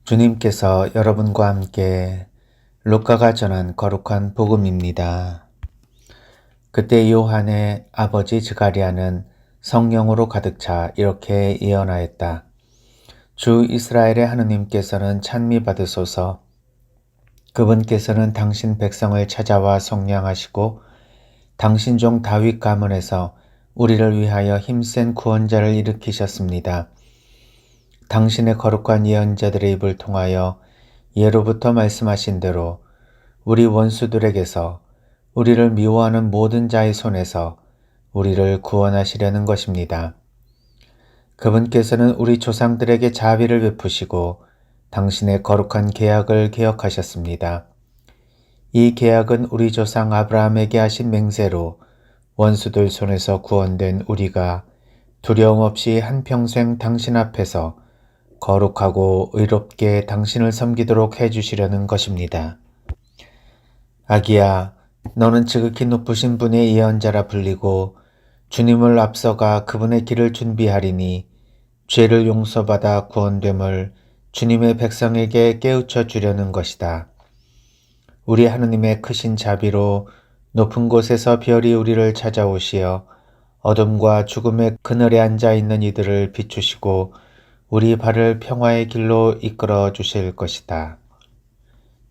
주님께서 여러분과 함께 루카가 전한 거룩한 복음입니다. 그때 요한의 아버지 스가랴는 성령으로 가득 차 이렇게 예언하였다. 주 이스라엘의 하느님께서는 찬미 받으소서. 그분께서는 당신 백성을 찾아와 속량하시고 당신 종 다윗 가문에서 우리를 위하여 힘센 구원자를 일으키셨습니다. 당신의 거룩한 예언자들의 입을 통하여 예로부터 말씀하신 대로 우리 원수들에게서 우리를 미워하는 모든 자의 손에서 우리를 구원하시려는 것입니다. 그분께서는 우리 조상들에게 자비를 베푸시고 당신의 거룩한 계약을 기억하셨습니다. 이 계약은 우리 조상 아브라함에게 하신 맹세로 원수들 손에서 구원된 우리가 두려움 없이 한평생 당신 앞에서 거룩하고 의롭게 당신을 섬기도록 해주시려는 것입니다. 아기야, 너는 지극히 높으신 분의 예언자라 불리고 주님을 앞서가 그분의 길을 준비하리니 죄를 용서받아 구원됨을 주님의 백성에게 깨우쳐 주려는 것이다. 우리 하느님의 크신 자비로 높은 곳에서 별이 우리를 찾아오시어 어둠과 죽음의 그늘에 앉아있는 이들을 비추시고 우리 발을 평화의 길로 이끌어 주실 것이다.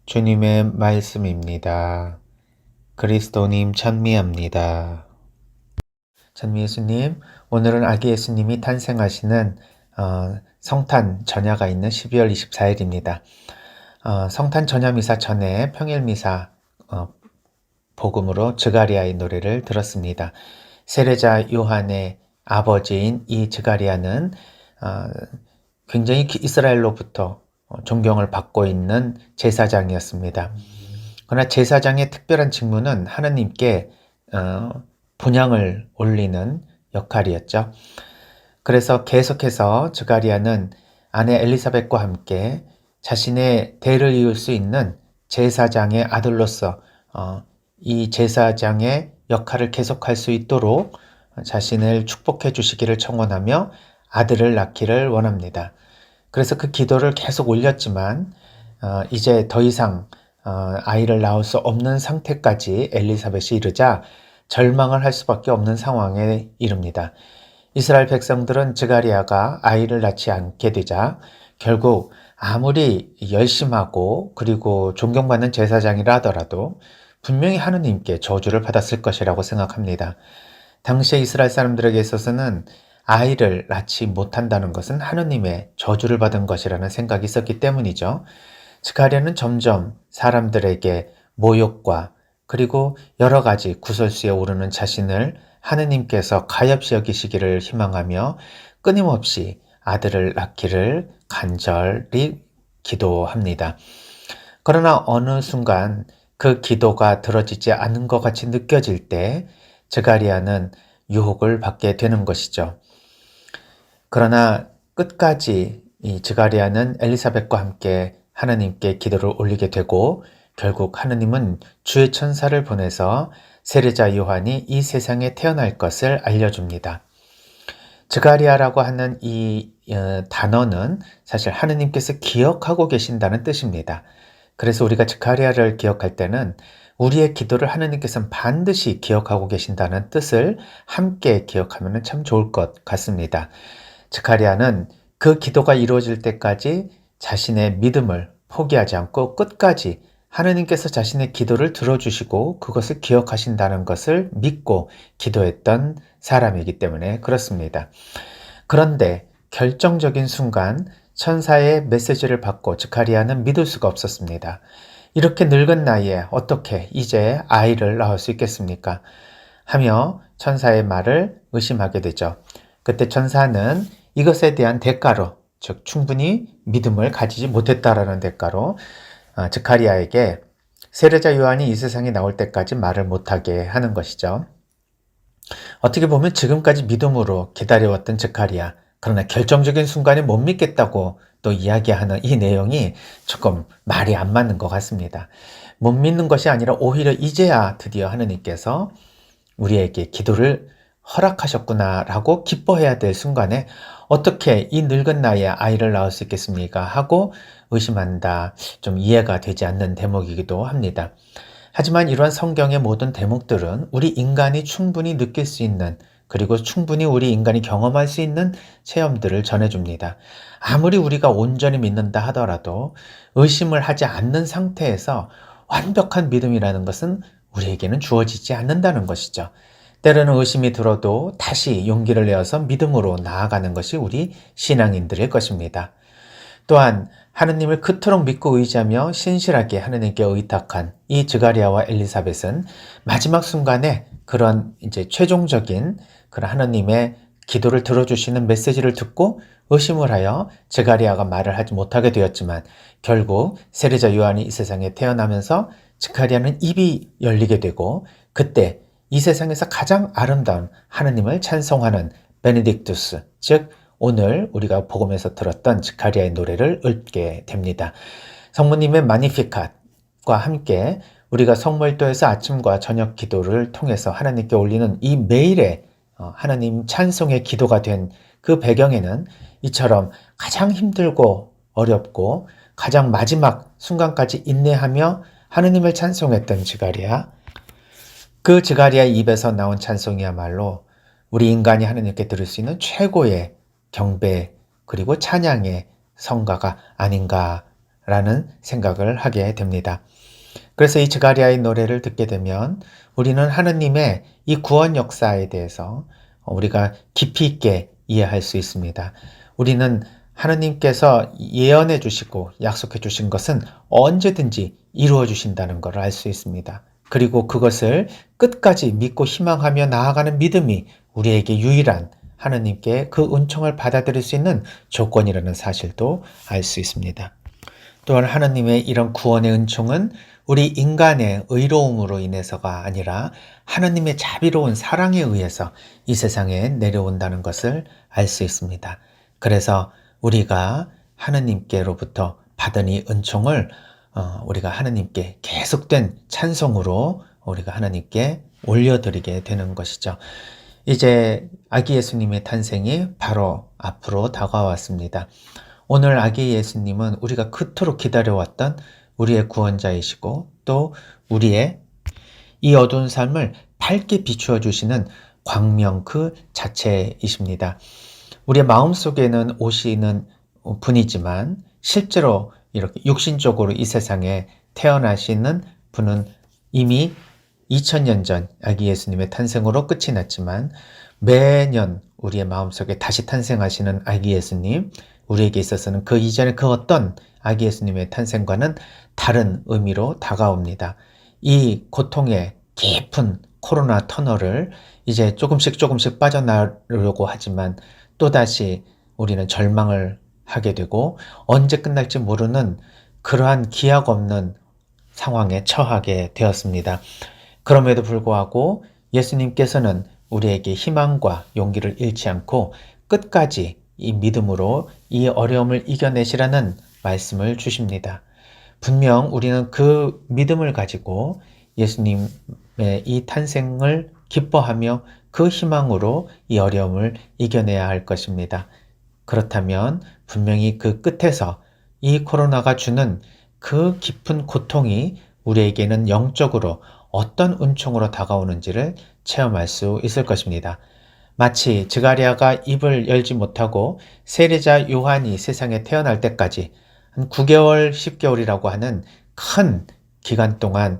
주님의 말씀입니다. 그리스도님 찬미합니다. 찬미 예수님, 오늘은 아기 예수님이 탄생하시는 성탄 전야가 있는 12월 24일입니다. 성탄 전야 미사 전에 평일 미사 복음으로 스가랴의 노래를 들었습니다. 세례자 요한의 아버지인 이 스가랴는 굉장히 이스라엘로부터 존경을 받고 있는 제사장이었습니다. 그러나 제사장의 특별한 직무는 하느님께 분향을 올리는 역할이었죠. 그래서 계속해서 스가랴는 아내 엘리사벳과 함께 자신의 대를 이을 수 있는 제사장의 아들로서 이 제사장의 역할을 계속할 수 있도록 자신을 축복해 주시기를 청원하며 아들을 낳기를 원합니다. 그래서 그 기도를 계속 올렸지만 이제 더 이상 아이를 낳을 수 없는 상태까지 엘리사벳이 이르자 절망을 할 수밖에 없는 상황에 이릅니다. 이스라엘 백성들은 스가랴가 아이를 낳지 않게 되자 결국 아무리 열심하고 그리고 존경받는 제사장이라 하더라도 분명히 하느님께 저주를 받았을 것이라고 생각합니다. 당시에 이스라엘 사람들에게 있어서는 아이를 낳지 못한다는 것은 하느님의 저주를 받은 것이라는 생각이 있었기 때문이죠. 스가랴는 점점 사람들에게 모욕과 그리고 여러 가지 구설수에 오르는 자신을 하느님께서 가엾이 여기시기를 희망하며 끊임없이 아들을 낳기를 간절히 기도합니다. 그러나 어느 순간 그 기도가 들어지지 않는 것 같이 느껴질 때 스가랴는 유혹을 받게 되는 것이죠. 그러나 끝까지 이 스가랴는 엘리사벳과 함께 하느님께 기도를 올리게 되고 결국 하느님은 주의 천사를 보내서 세례자 요한이 이 세상에 태어날 것을 알려줍니다. 스가랴라고 하는 이 단어는 사실 하느님께서 기억하고 계신다는 뜻입니다. 그래서 우리가 스가랴를 기억할 때는 우리의 기도를 하느님께서는 반드시 기억하고 계신다는 뜻을 함께 기억하면 참 좋을 것 같습니다. 스가랴는 그 기도가 이루어질 때까지 자신의 믿음을 포기하지 않고 끝까지 하느님께서 자신의 기도를 들어주시고 그것을 기억하신다는 것을 믿고 기도했던 사람이기 때문에 그렇습니다. 그런데 결정적인 순간 천사의 메시지를 받고 스가랴는 믿을 수가 없었습니다. 이렇게 늙은 나이에 어떻게 이제 아이를 낳을 수 있겠습니까? 하며 천사의 말을 의심하게 되죠. 그때 천사는 이것에 대한 대가로, 즉 충분히 믿음을 가지지 못했다라는 대가로 스가랴에게 세례자 요한이 이 세상에 나올 때까지 말을 못하게 하는 것이죠. 어떻게 보면 지금까지 믿음으로 기다려왔던 스가랴, 그러나 결정적인 순간에 못 믿겠다고 또 이야기하는 이 내용이 조금 말이 안 맞는 것 같습니다. 못 믿는 것이 아니라 오히려 이제야 드디어 하느님께서 우리에게 기도를 허락하셨구나라고 기뻐해야 될 순간에 어떻게 이 늙은 나이에 아이를 낳을 수 있겠습니까? 하고 의심한다. 좀 이해가 되지 않는 대목이기도 합니다. 하지만 이러한 성경의 모든 대목들은 우리 인간이 충분히 느낄 수 있는, 그리고 충분히 우리 인간이 경험할 수 있는 체험들을 전해줍니다. 아무리 우리가 온전히 믿는다 하더라도 의심을 하지 않는 상태에서 완벽한 믿음이라는 것은 우리에게는 주어지지 않는다는 것이죠. 때로는 의심이 들어도 다시 용기를 내어서 믿음으로 나아가는 것이 우리 신앙인들의 것입니다. 또한 하느님을 그토록 믿고 의지하며 신실하게 하느님께 의탁한 이 드가리아와 엘리사벳은 마지막 순간에 그런 이제 최종적인 그런 하느님의 기도를 들어주시는 메시지를 듣고 의심을 하여 드가리아가 말을 하지 못하게 되었지만, 결국 세례자 요한이 이 세상에 태어나면서 드가리아는 입이 열리게 되고, 그때 이 세상에서 가장 아름다운 하느님을 찬송하는 베네딕투스, 즉 오늘 우리가 복음에서 들었던 드가리아의 노래를 읊게 됩니다. 성모님의 마니피캇과 함께 우리가 성모일도에서 아침과 저녁 기도를 통해서 하나님께 올리는 이 매일의 하나님 찬송의 기도가 된 그 배경에는 이처럼 가장 힘들고 어렵고 가장 마지막 순간까지 인내하며 하느님을 찬송했던 드가리아, 그 드가리아의 입에서 나온 찬송이야말로 우리 인간이 하느님께 들을 수 있는 최고의 경배 그리고 찬양의 성가가 아닌가라는 생각을 하게 됩니다. 그래서 이 드가리아의 노래를 듣게 되면 우리는 하느님의 이 구원 역사에 대해서 우리가 깊이 있게 이해할 수 있습니다. 우리는 하느님께서 예언해 주시고 약속해 주신 것은 언제든지 이루어 주신다는 것을 알 수 있습니다. 그리고 그것을 끝까지 믿고 희망하며 나아가는 믿음이 우리에게 유일한 하느님께 그 은총을 받아들일 수 있는 조건이라는 사실도 알 수 있습니다. 또한 하느님의 이런 구원의 은총은 우리 인간의 의로움으로 인해서가 아니라 하느님의 자비로운 사랑에 의해서 이 세상에 내려온다는 것을 알 수 있습니다. 그래서 우리가 하느님께로부터 받은 이 은총을 우리가 하느님께 계속된 찬송으로 우리가 하나님께 올려드리게 되는 것이죠. 이제 아기 예수님의 탄생이 바로 앞으로 다가왔습니다. 오늘 아기 예수님은 우리가 그토록 기다려왔던 우리의 구원자이시고 또 우리의 이 어두운 삶을 밝게 비추어 주시는 광명 그 자체이십니다. 우리의 마음속에는 오시는 분이지만 실제로 이렇게 육신적으로 이 세상에 태어나시는 분은 이미 2000년 전 아기 예수님의 탄생으로 끝이 났지만, 매년 우리의 마음속에 다시 탄생하시는 아기 예수님, 우리에게 있어서는 그 이전에 그 어떤 아기 예수님의 탄생과는 다른 의미로 다가옵니다. 이 고통의 깊은 코로나 터널을 이제 조금씩 빠져나가려고 하지만 또다시 우리는 절망을 하게 되고 언제 끝날지 모르는 그러한 기약 없는 상황에 처하게 되었습니다. 그럼에도 불구하고 예수님께서는 우리에게 희망과 용기를 잃지 않고 끝까지 이 믿음으로 이 어려움을 이겨내시라는 말씀을 주십니다. 분명 우리는 그 믿음을 가지고 예수님의 이 탄생을 기뻐하며 그 희망으로 이 어려움을 이겨내야 할 것입니다. 그렇다면 분명히 그 끝에서 이 코로나가 주는 그 깊은 고통이 우리에게는 영적으로 어떤 은총으로 다가오는지를 체험할 수 있을 것입니다. 마치 드가리아가 입을 열지 못하고 세례자 요한이 세상에 태어날 때까지 한 9개월, 10개월이라고 하는 큰 기간 동안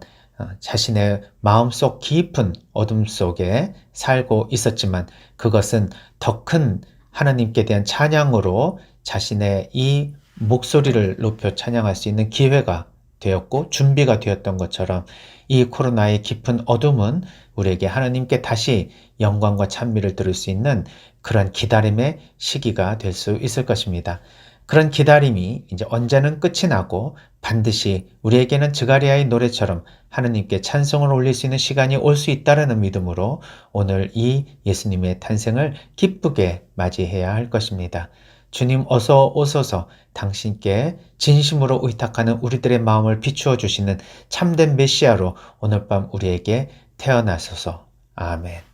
자신의 마음속 깊은 어둠 속에 살고 있었지만, 그것은 더 큰 하나님께 대한 찬양으로 자신의 이 목소리를 높여 찬양할 수 있는 기회가 되었고 준비가 되었던 것처럼, 이 코로나의 깊은 어둠은 우리에게 하나님께 다시 영광과 찬미를 들을 수 있는 그런 기다림의 시기가 될 수 있을 것입니다. 그런 기다림이 이제 언제는 끝이 나고 반드시 우리에게는 드가리아의 노래처럼 하나님께 찬송을 올릴 수 있는 시간이 올 수 있다는 믿음으로 오늘 이 예수님의 탄생을 기쁘게 맞이해야 할 것입니다. 주님 어서 오소서, 당신께 진심으로 의탁하는 우리들의 마음을 비추어 주시는 참된 메시아로 오늘 밤 우리에게 태어나소서. 아멘.